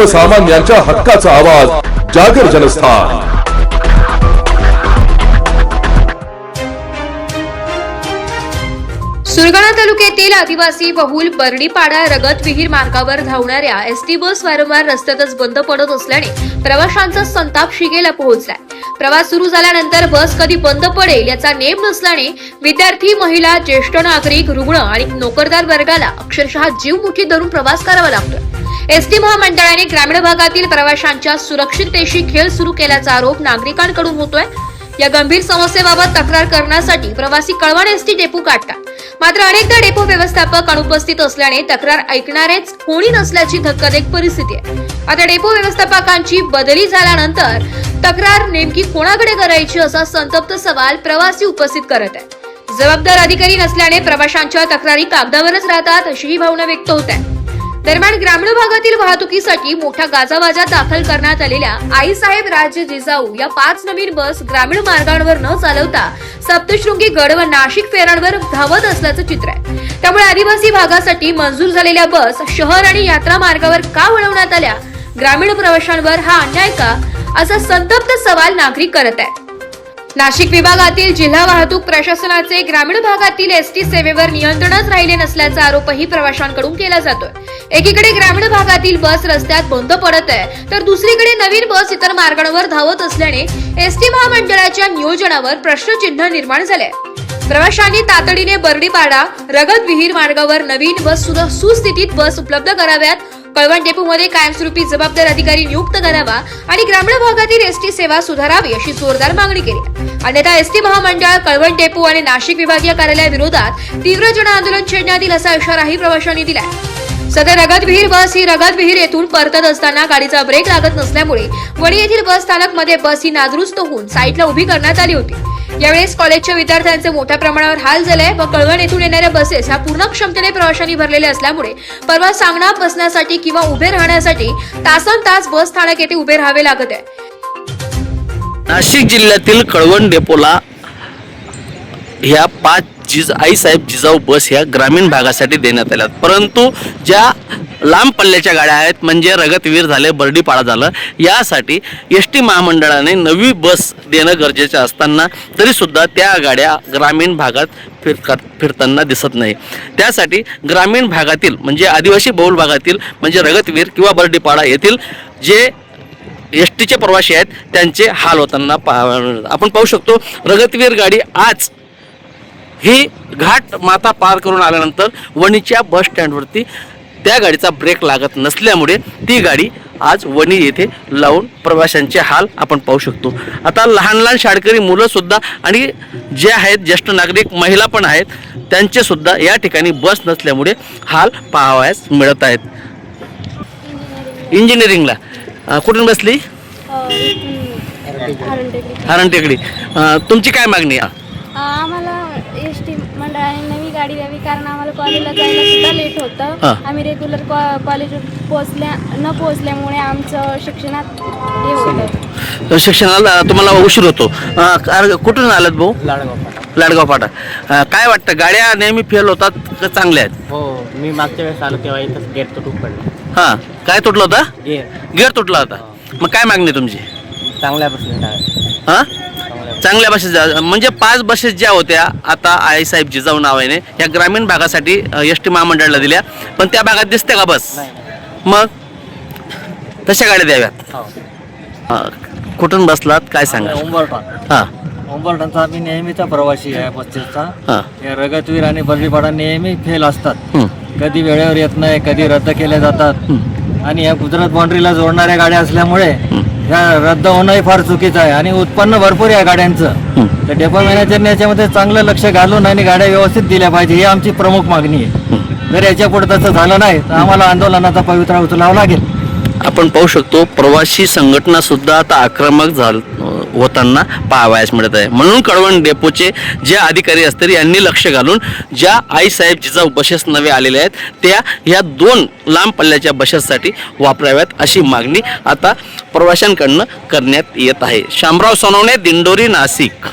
सर्वसामान्यांच्या हक्काचा आवाज जागर जनस्थान। सुरगाणा तालुक्यातील आदिवासी बहुल बर्डीपाडा रगत विहीर मार्गावर धावणाऱ्या एसटी बस वारंवार रस्त्यातच बंद पडत असल्याने प्रवाशांचा संताप शिगेला पोहोचलाय। प्रवास सुरू झाल्यानंतर बस कधी बंद पडेल याचा नेम नसल्याने विद्यार्थी, महिला, ज्येष्ठ नागरिक, रुग्ण आणि नोकरदार वर्गाला अक्षरशः जीव मुठीत धरून प्रवास करावा लागतोय। एसटी महामंडळाने ग्रामीण भागातील प्रवाशांच्या सुरक्षिततेशी खेळ सुरू केल्याचा आरोप नागरिकांकडून होतोय। या गंभीर समस्येबाबत तक्रार करण्यासाठी प्रवासी कळवण एसटी डेपो काढतात, मात्र अनेकदा डेपो व्यवस्थापक अनुपस्थित असल्याने तक्रार ऐकणारेच कोणी नसल्याची धक्कादायक परिस्थिती आहे। आता डेपो व्यवस्थापकांची बदली झाल्यानंतर तक्रार नेमकी कोणाकडे करायची असा संतप्त सवाल प्रवासी उपस्थित करत आहेत। जबाबदार अधिकारी नसल्याने प्रवाशांच्या तक्रारी कागदावरच राहतात अशीही भावना व्यक्त होत आहे। दरम्यान ग्रामीण भागातील वाहतुकीसाठी मोठा गाजावाजा दाखल करण्यात आलेल्या आईसाहेब राज्य जिजाऊ या 5 नवीन बस ग्रामीण मार्गांवर न चालवता सप्तशृंगी गड व नाशिक फेऱ्यांवर धावत असल्याचं चित्र आहे। त्यामुळे आदिवासी भागासाठी मंजूर झालेल्या बस शहर आणि यात्रा मार्गावर का वळवण्यात आल्या? ग्रामीण प्रवाशांवर हा अन्याय का, असा संतप्त सवाल नागरिक करत आहेत। नाशिक विभागातील जिल्हा वाहतूक प्रशासनाचे ग्रामीण भागातील एसटी सेवेवर नियंत्रणच राहिले नसल्याचा आरोपही प्रवाशांकडून केला जातोय। एकीकडे ग्रामीण भागातील बस रस्त्यात बंद पडत आहे, तर दुसरीकडे नवीन बस इतर मार्गांवर धावत असल्याने एसटी महामंडळाच्या नियोजनावर प्रश्नचिन्ह निर्माण झाले आहे। प्रवाशांनी तातडीने बर्डीपाडा रगत विहीर मार्गावर नवीन व सुस्थितीत बस उपलब्ध कराव्यात, कळवण डेपोमध्ये कायमस्वरूपी जबाबदार अधिकारी नियुक्त करावा आणि ग्रामीण भागातील एसटी सेवा सुधारावी अशी जोरदार मागणी केली। अन्यथा एसटी महामंडळ, कळवण डेपो आणि नाशिक विभागीय कार्यालयाविरोधात तीव्र जन आंदोलन छेडण्यात येईल असा इशाराही प्रवाशांनी दिलाय। सदर रगत विहीर बस ही रगत विहीर येथून परतत असताना गाडीचा ब्रेक लागत नसल्यामुळे वणी येथील बस स्थानक मध्ये बस ही नादुरुस्त होऊन साईडला उभी करण्यात आली होती। यावेळेस कॉलेजच्या विद्यार्थ्यांचे मोठ्या प्रमाणावर हाल झाले व कळवण येथून येणाऱ्या बसेस ह्या पूर्ण क्षमतेने प्रवाशांनी भरलेल्या असल्यामुळे परवा सांगणा बसण्यासाठी किंवा उभे राहण्यासाठी तासनतास बस स्थानक येथे उभे राहावे लागत आहे। नाशिक जिल्ह्यातील कळवण डेपोला ह्या 5 आईसाहेब जिजाऊ बस ह्या ग्रामीण भागासाठी देण्यात आल्या, परंतु ज्या लांब पल्ल्याच्या गाड्या आहेत म्हणजे रगतवीर झाले, बर्डीपाडा झालं, यासाठी एसटी महामंडळाने नवी बस देणं गरजेचं असताना तरी सुद्धा त्या गाड्या ग्रामीण भागात फिरताना दिसत नाही। त्यासाठी ग्रामीण भागातील म्हणजे आदिवासी बहुल भागातील म्हणजे रगतवीर किंवा बर्डीपाडा येथील जे एसटीचे प्रवासी आहेत त्यांचे हाल होताना आपण पाहू शकतो। रगतवीर गाडी आज ही घाट माथा पार करून आल्यानंतर वणीच्या बस स्टँडवरती त्या गाडीचा ब्रेक लागत नसल्यामुळे ती गाडी आज वणी येथे लावून प्रवाशांचे हाल आपण पाहू शकतो। आता लहान लहान शाळकरी मुलं सुद्धा आणि जे आहेत ज्येष्ठ नागरिक, महिला पण आहेत, त्यांचे सुद्धा या ठिकाणी बस नसल्यामुळे हाल पाहावयास मिळत आहेत। इंजिनिअरिंगला कुठून बसली? हरणटेकडी। तुमची काय मागणी आहे? आम्हाला एसटी मंडळाने नवी गाडी द्यावी, कारण आम्हाला कॉलेजला जायला सुद्धा लेट होतं। आम्ही रेग्युलर कॉलेजवर न पोहोचल्यामुळे आमचं शिक्षणात हे होतं। शिक्षणाला तुम्हाला उशीर होतो। कुठून आलात भाऊ? लाडगाव फाटा। काय वाटतं, गाड्या नेहमी फेल होतात का चांगल्या आहेत? हो, मी मागच्या वेळेस आलो तेव्हा इथं गेट तुटून पडलं। हां, काय तुटलं होता? गेअर तुटला होता। मग काय मागणी तुमची? चांगल्या बसेस। हां, चांगल्या बसेस म्हणजे 5 बसेस ज्या होत्या आता आईसाहेब जिजाऊ नावाने या ग्रामीण भागासाठी एसटी महामंडळाला दिल्या, पण त्या भागात दिसते का बस? मग तशा गाड्या द्याव्यात। कुठून बसलात काय सांगा? उंबरठा। हां, उंबरठांचा आम्ही नेहमीचा प्रवासी आहे बसेसचा। हां, या रगतवीर आणि बर्डीपाडा नेहमी फेल असतात, कधी वेळेवर येत नाही, कधी रद्द केले जातात आणि या गुजरात बाउंड्रीला जोडणाऱ्या गाड्या असल्यामुळे या रद्द होणंही फार चुकीचं आहे आणि उत्पन्न भरपूर आहे गाड्यांचं। तर डेपो मॅनेजरने याच्यामध्ये चांगलं लक्ष घालून आणि गाड्या व्यवस्थित दिल्या पाहिजे, ही आमची प्रमुख मागणी आहे। जर याच्या पुढे तसं झालं नाही तर आम्हाला आंदोलनाचा पवित्रा उचलावा लागेल। आपण पाहू शकतो प्रवासी संघटना सुद्धा आता आक्रमक होताना पाहावयास मिळत आहे। म्हणून कळवण डेपोचे जे अधिकारी असतील यांनी लक्ष घालून ज्या आईसाहेब जिजाऊ बसेस नवे आलेल्या आहेत त्या ह्या 2 लांब पल्ल्याच्या बसेससाठी वापराव्यात अशी मागणी आता प्रवाशांकडून करण्यात येत आहे। शामराव सोनवणे, दिंडोरी, नाशिक।